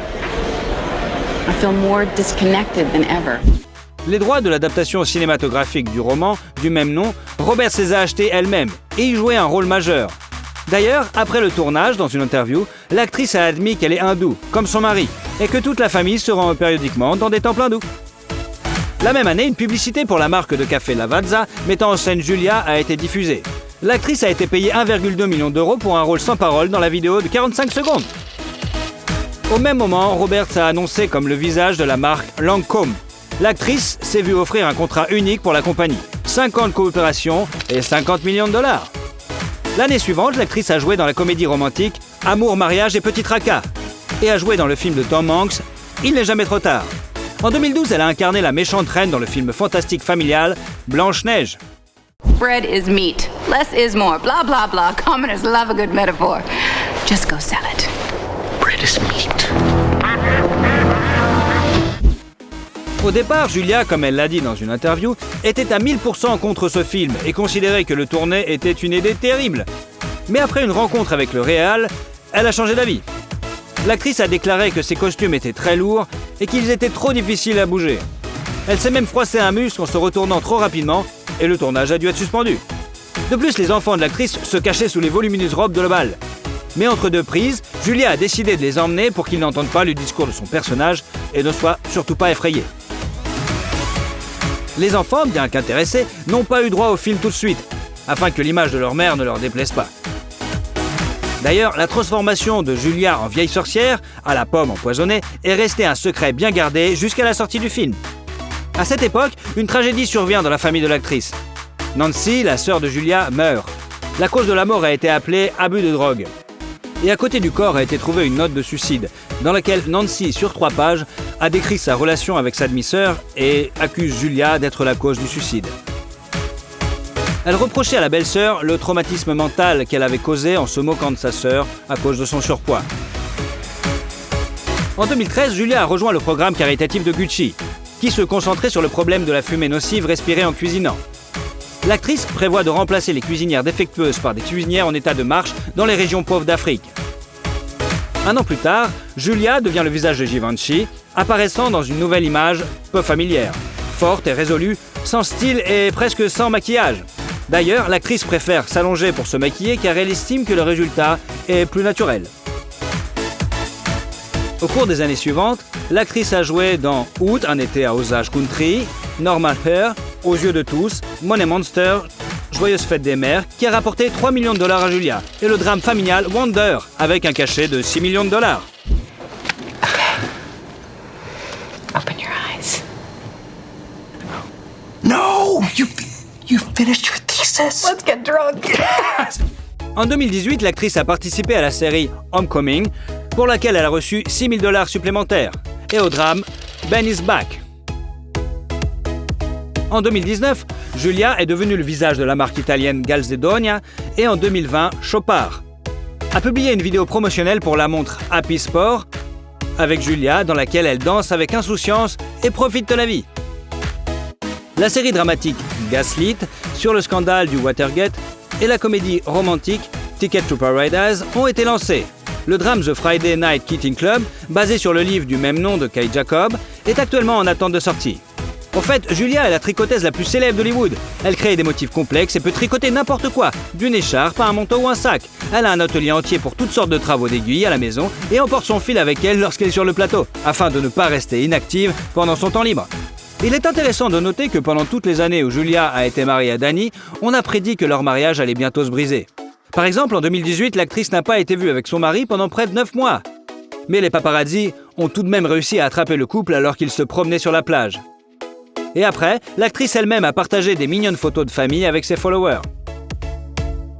I feel more disconnected than ever. Les droits de l'adaptation cinématographique du roman du même nom, Roberts les a achetés elle-même et y jouait un rôle majeur. D'ailleurs, après le tournage, dans une interview, l'actrice a admis qu'elle est hindoue, comme son mari, et que toute la famille se rend périodiquement dans des temples hindous. La même année, une publicité pour la marque de café Lavazza mettant en scène Julia a été diffusée. L'actrice a été payée 1,2 million d'euros pour un rôle sans parole dans la vidéo de 45 secondes. Au même moment, Roberts a annoncé comme le visage de la marque Lancôme. L'actrice s'est vue offrir un contrat unique pour la compagnie, 5 ans de coopération et 50 millions de dollars. L'année suivante, l'actrice a joué dans la comédie romantique Amour, mariage et petit tracas et a joué dans le film de Tom Hanks Il n'est jamais trop tard. En 2012, elle a incarné la méchante reine dans le film fantastique familial Blanche-Neige. Bread is meat. Less is more. Blah, blah, blah. Commoners love a good metaphor. Just go sell it. Bread is meat. Au départ, Julia, comme elle l'a dit dans une interview, était à 1000% contre ce film et considérait que le tourner était une idée terrible. Mais après une rencontre avec le réal, elle a changé d'avis. L'actrice a déclaré que ses costumes étaient très lourds et qu'ils étaient trop difficiles à bouger. Elle s'est même froissé un muscle en se retournant trop rapidement et le tournage a dû être suspendu. De plus, les enfants de l'actrice se cachaient sous les volumineuses robes de la balle. Mais entre deux prises, Julia a décidé de les emmener pour qu'ils n'entendent pas le discours de son personnage et ne soient surtout pas effrayés. Les enfants, bien qu'intéressés, n'ont pas eu droit au film tout de suite, afin que l'image de leur mère ne leur déplaise pas. D'ailleurs, la transformation de Julia en vieille sorcière, à la pomme empoisonnée, est restée un secret bien gardé jusqu'à la sortie du film. À cette époque, une tragédie survient dans la famille de l'actrice. Nancy, la sœur de Julia, meurt. La cause de la mort a été appelée abus de drogue. Et à côté du corps a été trouvée une note de suicide, dans laquelle Nancy, sur 3 pages, a décrit sa relation avec sa demi-sœur et accuse Julia d'être la cause du suicide. Elle reprochait à la belle-sœur le traumatisme mental qu'elle avait causé en se moquant de sa sœur à cause de son surpoids. En 2013, Julia a rejoint le programme caritatif de Gucci, qui se concentrait sur le problème de la fumée nocive respirée en cuisinant. L'actrice prévoit de remplacer les cuisinières défectueuses par des cuisinières en état de marche dans les régions pauvres d'Afrique. Un an plus tard, Julia devient le visage de Givenchy, apparaissant dans une nouvelle image peu familière, forte et résolue, sans style et presque sans maquillage. D'ailleurs, l'actrice préfère s'allonger pour se maquiller car elle estime que le résultat est plus naturel. Au cours des années suivantes, l'actrice a joué dans Août, un été à Osage Country, Normal Hair, Aux yeux de tous, Money Monster, Joyeuse fête des mères, qui a rapporté $3 millions à Julia, et le drame familial Wonder, avec un cachet de $6 millions. Open your eyes. No! You finished your thesis? Let's get drunk. En 2018, l'actrice a participé à la série Homecoming, pour laquelle elle a reçu $6 000 supplémentaires, et au drame Ben is Back. En 2019, Julia est devenue le visage de la marque italienne Calzedonia et en 2020, Chopard a publié une vidéo promotionnelle pour la montre Happy Sport avec Julia dans laquelle elle danse avec insouciance et profite de la vie. La série dramatique Gaslit sur le scandale du Watergate et la comédie romantique Ticket to Paradise ont été lancées. Le drame The Friday Night Kitting Club, basé sur le livre du même nom de Kay Jacob, est actuellement en attente de sortie. En fait, Julia est la tricoteuse la plus célèbre d'Hollywood. Elle crée des motifs complexes et peut tricoter n'importe quoi, d'une écharpe à un manteau ou un sac. Elle a un atelier entier pour toutes sortes de travaux d'aiguille à la maison et emporte son fil avec elle lorsqu'elle est sur le plateau, afin de ne pas rester inactive pendant son temps libre. Il est intéressant de noter que pendant toutes les années où Julia a été mariée à Danny, on a prédit que leur mariage allait bientôt se briser. Par exemple, en 2018, l'actrice n'a pas été vue avec son mari pendant près de 9 mois. Mais les paparazzi ont tout de même réussi à attraper le couple alors qu'ils se promenaient sur la plage. Et après, l'actrice elle-même a partagé des mignonnes photos de famille avec ses followers.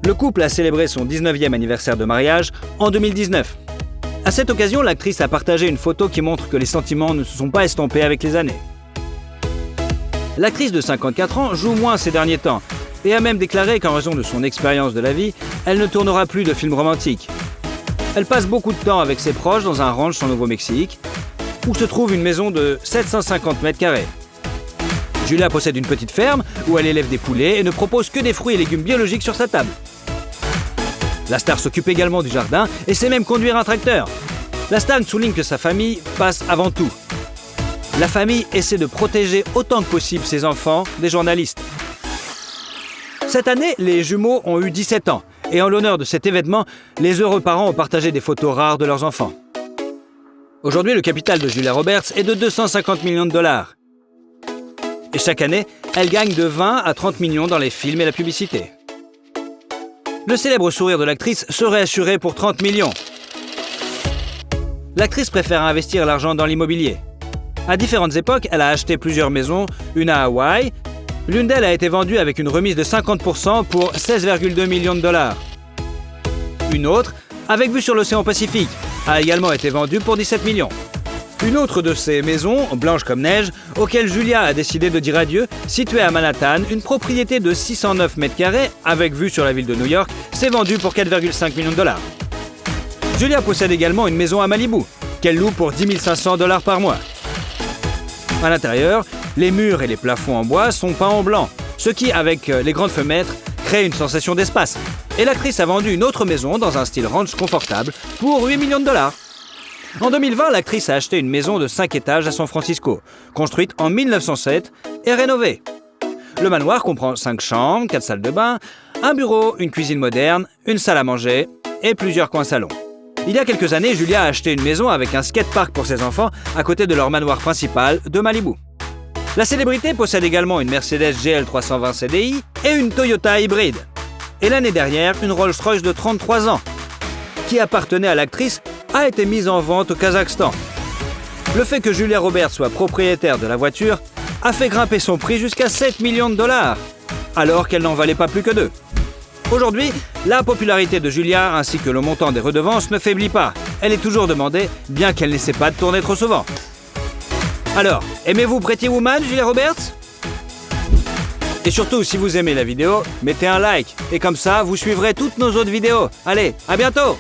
Le couple a célébré son 19e anniversaire de mariage en 2019. À cette occasion, l'actrice a partagé une photo qui montre que les sentiments ne se sont pas estompés avec les années. L'actrice de 54 ans joue moins ces derniers temps et a même déclaré qu'en raison de son expérience de la vie, elle ne tournera plus de films romantiques. Elle passe beaucoup de temps avec ses proches dans un ranch au Nouveau-Mexique, où se trouve une maison de 750 mètres carrés. Julia possède une petite ferme où elle élève des poulets et ne propose que des fruits et légumes biologiques sur sa table. La star s'occupe également du jardin et sait même conduire un tracteur. La star souligne que sa famille passe avant tout. La famille essaie de protéger autant que possible ses enfants des journalistes. Cette année, les jumeaux ont eu 17 ans et en l'honneur de cet événement, les heureux parents ont partagé des photos rares de leurs enfants. Aujourd'hui, le capital de Julia Roberts est de $250 millions. Et chaque année, elle gagne de 20 à 30 millions dans les films et la publicité. Le célèbre sourire de l'actrice serait assuré pour 30 millions. L'actrice préfère investir l'argent dans l'immobilier. À différentes époques, elle a acheté plusieurs maisons, une à Hawaï. L'une d'elles a été vendue avec une remise de 50% pour $16,2 millions. Une autre, avec vue sur l'océan Pacifique, a également été vendue pour 17 millions. Une autre de ces maisons, blanche comme neige, auquel Julia a décidé de dire adieu, située à Manhattan, une propriété de 609 mètres carrés, avec vue sur la ville de New York, s'est vendue pour $4,5 millions. Julia possède également une maison à Malibu, qu'elle loue pour $10 500 par mois. À l'intérieur, les murs et les plafonds en bois sont peints en blanc, ce qui, avec les grandes fenêtres, crée une sensation d'espace. Et l'actrice a vendu une autre maison dans un style ranch confortable pour 8 millions de dollars. En 2020, l'actrice a acheté une maison de 5 étages à San Francisco, construite en 1907 et rénovée. Le manoir comprend 5 chambres, 4 salles de bain, un bureau, une cuisine moderne, une salle à manger et plusieurs coins salons. Il y a quelques années, Julia a acheté une maison avec un skatepark pour ses enfants à côté de leur manoir principal de Malibu. La célébrité possède également une Mercedes GL 320 CDI et une Toyota hybride. Et l'année dernière, une Rolls-Royce de 33 ans, qui appartenait à l'actrice, a été mise en vente au Kazakhstan. Le fait que Julia Roberts soit propriétaire de la voiture a fait grimper son prix jusqu'à 7 millions de dollars, alors qu'elle n'en valait pas plus que 2. Aujourd'hui, la popularité de Julia ainsi que le montant des redevances ne faiblit pas. Elle est toujours demandée, bien qu'elle n'essaie pas de tourner trop souvent. Alors, aimez-vous Pretty Woman, Julia Roberts? Et surtout, si vous aimez la vidéo, mettez un like. Et comme ça, vous suivrez toutes nos autres vidéos. Allez, à bientôt!